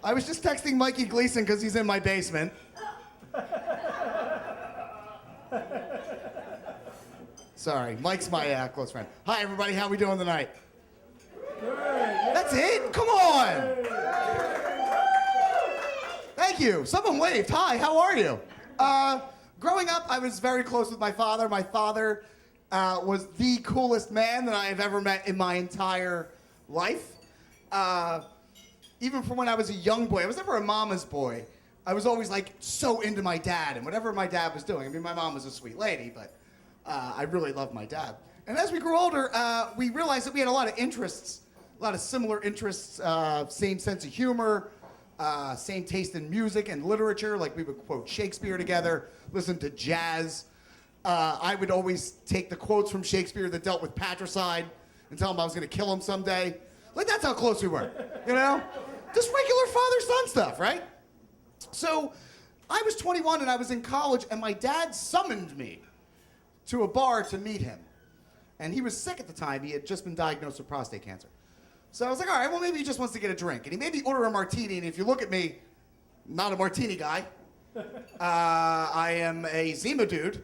I was just texting Mikey Gleason because he's in my basement. Sorry, Mike's my close friend. Hi, everybody. How we doing tonight? That's it? Come on. Thank you. Someone waved. Hi, how are you? Growing up, I was very close with my father. My father was the coolest man that I have ever met in my entire life. Even from when I was a young boy, I was never a mama's boy. I was always like so into my dad and whatever my dad was doing. I mean, my mom was a sweet lady, but I really loved my dad. And as we grew older, we realized that we had a lot of interests, a lot of similar interests, same sense of humor, same taste in music and literature. Like we would quote Shakespeare together, listen to jazz. I would always take the quotes from Shakespeare that dealt with patricide and tell him I was going to kill him someday. Like that's how close we were, you know? Just regular father-son stuff, right? So I was 21 and I was in college and my dad summoned me to a bar to meet him. And he was sick at the time. He had just been diagnosed with prostate cancer. So I was like, all right, well, maybe he just wants to get a drink. And he made me order a martini. And if you look at me, not a martini guy. I am a Zima dude.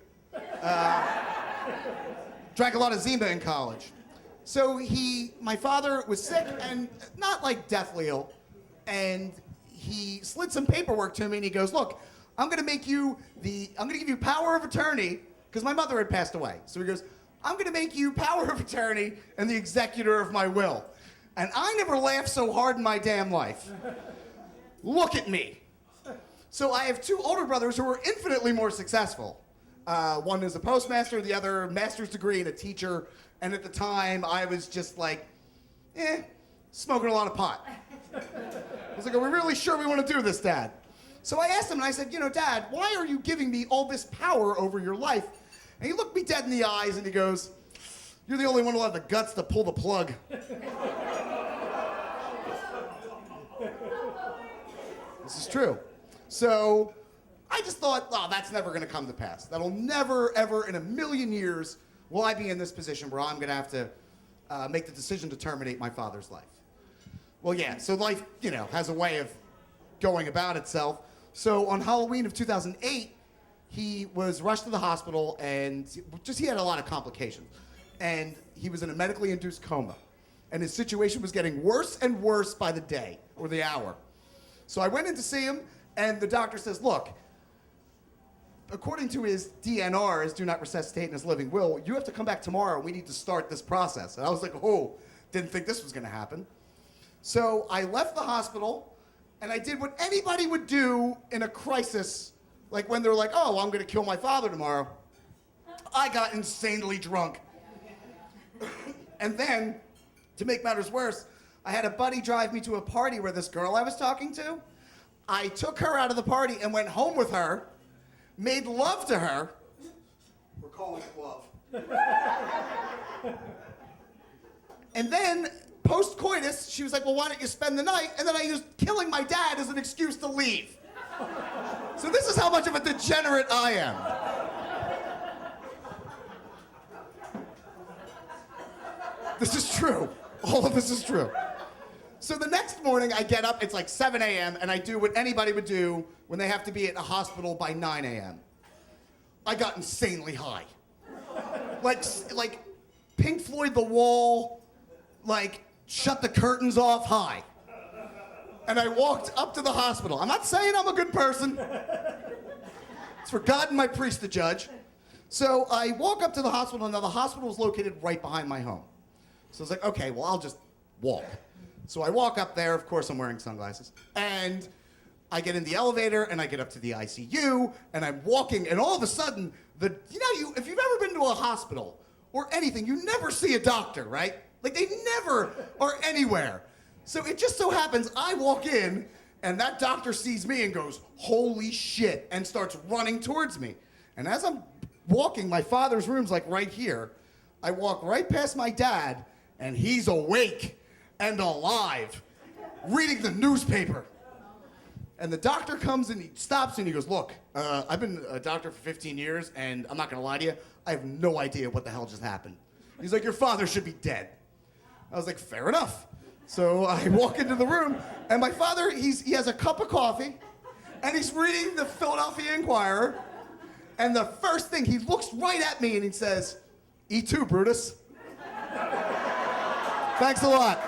Drank a lot of Zima in college. So my father was sick and not like deathly ill. And he slid some paperwork to me and he goes, look, I'm gonna give you power of attorney, because my mother had passed away. So he goes, I'm gonna make you power of attorney and the executor of my will. And I never laughed so hard in my damn life. Look at me. So I have two older brothers who are infinitely more successful. One is a postmaster, the other master's degree and a teacher. And at the time, I was just like, smoking a lot of pot. I was like, are we really sure we want to do this, Dad? So I asked him, and I said, Dad, why are you giving me all this power over your life? And he looked me dead in the eyes, and he goes, you're the only one who'll have the guts to pull the plug. This is true. So I just thought, oh, that's never going to come to pass. That'll never, ever in a million years will I be in this position where I'm going to have to make the decision to terminate my father's life. Well, yeah, so life, has a way of going about itself. So on Halloween of 2008, he was rushed to the hospital and he had a lot of complications. And he was in a medically induced coma. And his situation was getting worse and worse by the day or the hour. So I went in to see him and the doctor says, look, according to his DNR, his do not resuscitate in his living will, you have to come back tomorrow. We need to start this process. And I was like, oh, didn't think this was going to happen. So I left the hospital, and I did what anybody would do in a crisis, like when they're like, oh, I'm going to kill my father tomorrow. I got insanely drunk. And then, to make matters worse, I had a buddy drive me to a party where this girl I was talking to, I took her out of the party and went home with her, made love to her. We're calling it love. And then, post-coitus, she was like, well, why don't you spend the night? And then I used killing my dad as an excuse to leave. So this is how much of a degenerate I am. This is true. All of this is true. So the next morning, I get up, it's like 7 a.m., and I do what anybody would do when they have to be at a hospital by 9 a.m. I got insanely high. Like Pink Floyd The Wall, like shut the curtains off high. And I walked up to the hospital. I'm not saying I'm a good person. It's for God and my priest to judge. So I walk up to the hospital, and now the hospital is located right behind my home. So I was like, okay, well, I'll just walk. So I walk up there, of course I'm wearing sunglasses, and I get in the elevator, and I get up to the ICU, and I'm walking, and all of a sudden, if you've ever been to a hospital or anything, you never see a doctor, right? Like, they never are anywhere. So it just so happens I walk in, and that doctor sees me and goes, holy shit, and starts running towards me. And as I'm walking, my father's room's like right here. I walk right past my dad, and he's awake and alive, reading the newspaper. And the doctor comes and he stops and he goes, look, I've been a doctor for 15 years, and I'm not gonna lie to you, I have no idea what the hell just happened. He's like, your father should be dead. I was like, fair enough. So I walk into the room, and my father, he has a cup of coffee, and he's reading the Philadelphia Inquirer, and the first thing, he looks right at me and he says, "E2, Brutus." Thanks a lot.